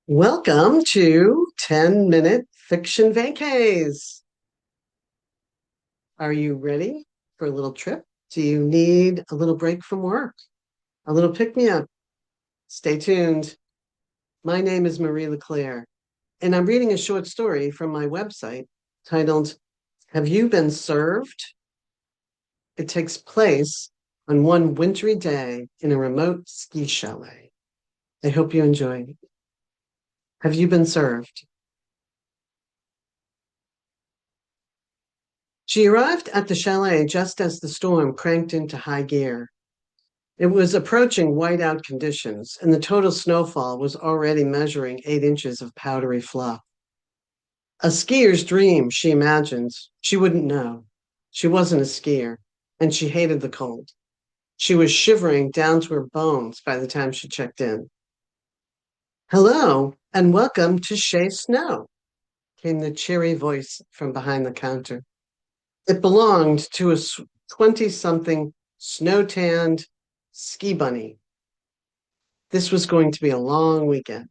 Welcome to 10-minute fiction vacays. Are you ready for a little trip? Do you need a little break from work? A little pick-me-up? Stay tuned. My name is Marie LeClaire, and I'm reading a short story from my website titled, Have You Been Served? It takes place on one wintry day in a remote ski chalet. I hope you enjoy it. Have you been served? She arrived at the chalet just as the storm cranked into high gear. It was approaching whiteout conditions, and the total snowfall was already measuring 8 inches of powdery fluff. A skier's dream, she imagined. She wouldn't know. She wasn't a skier, and she hated the cold. She was shivering down to her bones by the time she checked in. Hello, and welcome to Shea Snow, came the cheery voice from behind the counter. It belonged to a 20-something snow-tanned ski bunny. This was going to be a long weekend.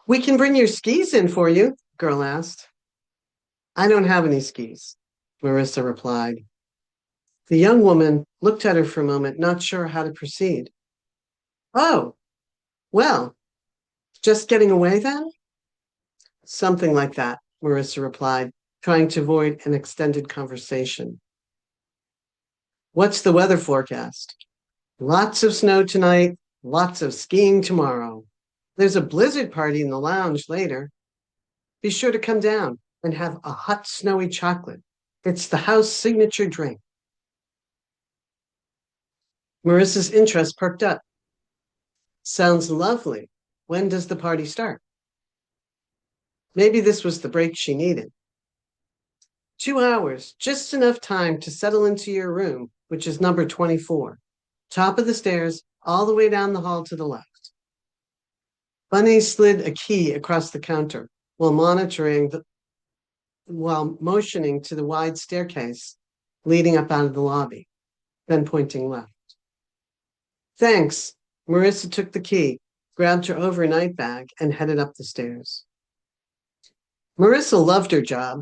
We can bring your skis in for you, girl asked. I don't have any skis, Marissa replied. The young woman looked at her for a moment, not sure how to proceed. Oh, well, just getting away then? Something like that, Marissa replied, trying to avoid an extended conversation. What's the weather forecast? Lots of snow tonight, lots of skiing tomorrow. There's a blizzard party in the lounge later. Be sure to come down and have a hot, snowy chocolate. It's the house signature drink. Marissa's interest perked up. Sounds lovely. When does the party start? Maybe this was the break she needed. 2 hours, just enough time to settle into your room, which is number 24. Top of the stairs, all the way down the hall to the left. Bunny slid a key across the counter while motioning to the wide staircase leading up out of the lobby, then pointing left. Thanks. Marissa took the key, grabbed her overnight bag, and headed up the stairs. Marissa loved her job.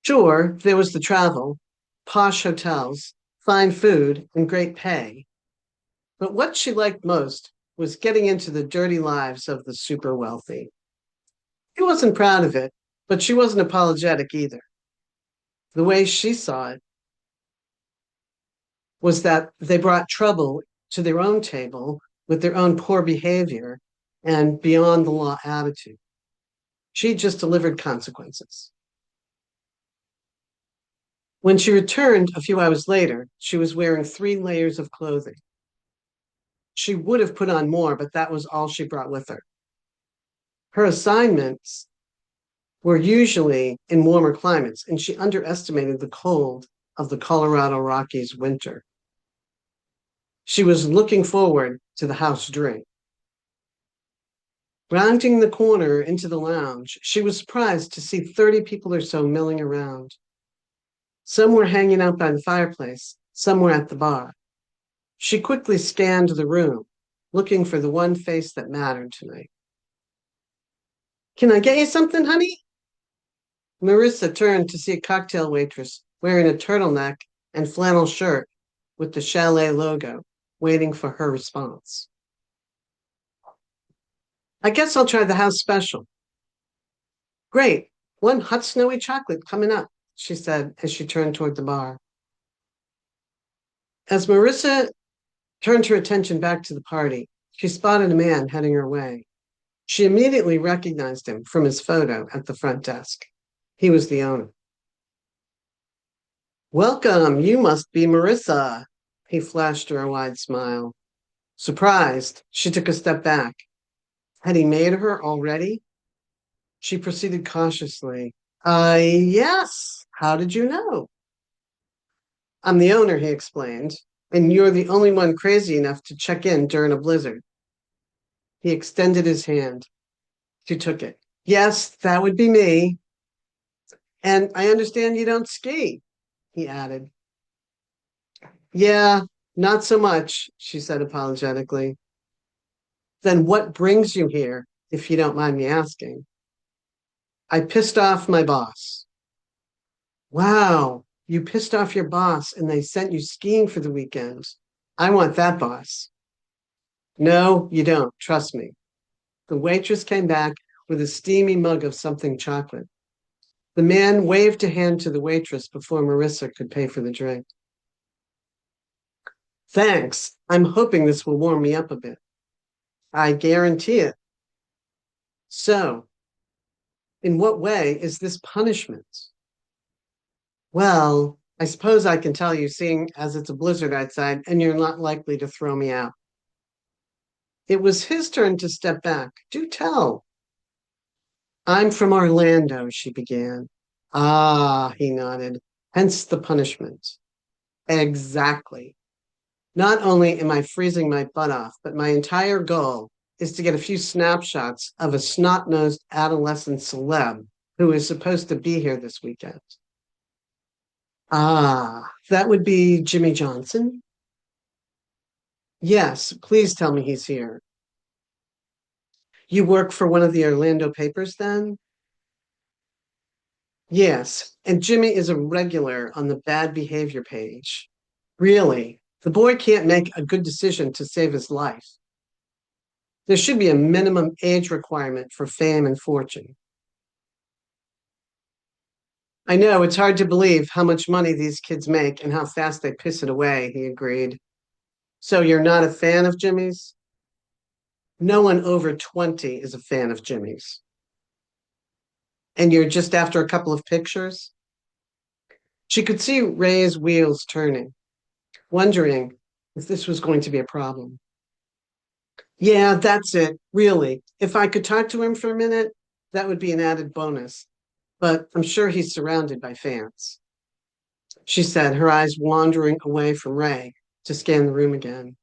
Sure, there was the travel, posh hotels, fine food, and great pay. But what she liked most was getting into the dirty lives of the super wealthy. She wasn't proud of it, but she wasn't apologetic either. The way she saw it was that they brought trouble to their own table with their own poor behavior and beyond the law attitude. She just delivered consequences. When she returned a few hours later, she was wearing 3 layers of clothing. She would have put on more, but that was all she brought with her. Her assignments were usually in warmer climates, and she underestimated the cold of the Colorado Rockies winter. She was looking forward to the house drink. Rounding the corner into the lounge, she was surprised to see 30 people or so milling around. Some were hanging out by the fireplace, some were at the bar. She quickly scanned the room, looking for the one face that mattered tonight. Can I get you something, honey? Marissa turned to see a cocktail waitress wearing a turtleneck and flannel shirt with the chalet logo, waiting for her response. I guess I'll try the house special. Great, one hot snowy chocolate coming up, she said as she turned toward the bar. As Marissa turned her attention back to the party, she spotted a man heading her way. She immediately recognized him from his photo at the front desk. He was the owner. Welcome, you must be Marissa. He flashed her a wide smile. Surprised, she took a step back. Had he made her already? She proceeded cautiously. Yes. How did you know? I'm the owner, he explained, and you're the only one crazy enough to check in during a blizzard. He extended his hand. She took it. Yes, that would be me. And I understand you don't ski, he added. Yeah, not so much, she said apologetically. Then what brings you here, if you don't mind me asking? I pissed off my boss. Wow, you pissed off your boss and they sent you skiing for the weekend. I want that boss. No, you don't. Trust me. The waitress came back with a steamy mug of something chocolate. The man waved a hand to the waitress before Marissa could pay for the drink. Thanks. I'm hoping this will warm me up a bit. I guarantee it. So, in what way is this punishment? Well, I suppose I can tell you, seeing as it's a blizzard outside and you're not likely to throw me out. It was his turn to step back. Do tell. I'm from Orlando, she began. Ah, he nodded. Hence the punishment. Exactly. Not only am I freezing my butt off, but my entire goal is to get a few snapshots of a snot-nosed adolescent celeb who is supposed to be here this weekend. Ah, that would be Jimmy Johnson? Yes, please tell me he's here. You work for one of the Orlando papers then? Yes, and Jimmy is a regular on the bad behavior page. Really, the boy can't make a good decision to save his life. There should be a minimum age requirement for fame and fortune. I know it's hard to believe how much money these kids make and how fast they piss it away, he agreed. So you're not a fan of Jimmy's? No one over 20 is a fan of Jimmy's. And you're just after a couple of pictures? She could see Ray's wheels turning, wondering if this was going to be a problem. Yeah, that's it, really. If I could talk to him for a minute, that would be an added bonus. But I'm sure he's surrounded by fans, she said, her eyes wandering away from Ray to scan the room again.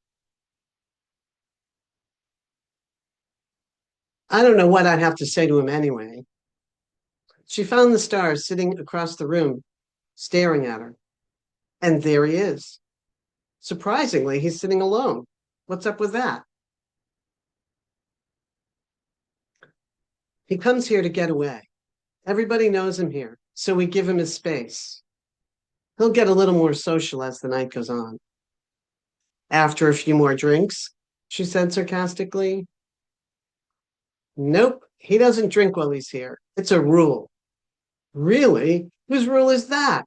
I don't know what I'd have to say to him anyway. She found the star sitting across the room, staring at her. And there he is. Surprisingly, he's sitting alone. What's up with that? He comes here to get away. Everybody knows him here, so we give him his space. He'll get a little more social as the night goes on. After a few more drinks, she said sarcastically. Nope, he doesn't drink while he's here. It's a rule. Really? Whose rule is that?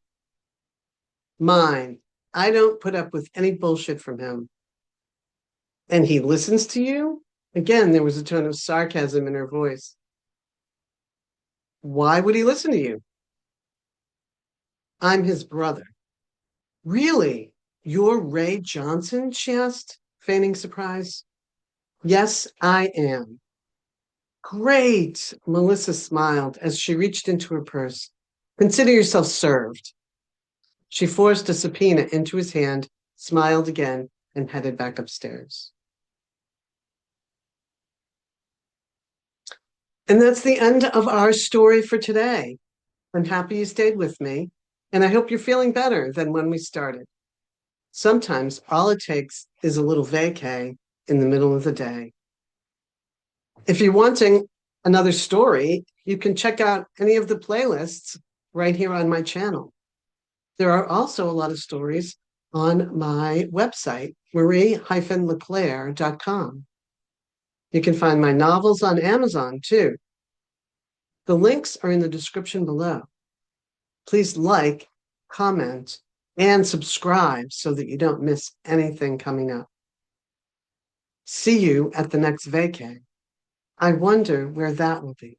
Mine. I don't put up with any bullshit from him. And he listens to you? Again, there was a tone of sarcasm in her voice. Why would he listen to you? I'm his brother. Really? You're Ray Johnson? She asked, feigning surprise. Yes, I am. Great, Melissa smiled as she reached into her purse. Consider yourself served. She forced a subpoena into his hand, smiled again, and headed back upstairs. And that's the end of our story for today. I'm happy you stayed with me, and I hope you're feeling better than when we started. Sometimes all it takes is a little vacay in the middle of the day. If you're wanting another story, you can check out any of the playlists right here on my channel. There are also a lot of stories on my website, marie-leclaire.com. You can find my novels on Amazon too. The links are in the description below. Please like, comment, and subscribe so that you don't miss anything coming up. See you at the next vacay. I wonder where that will be.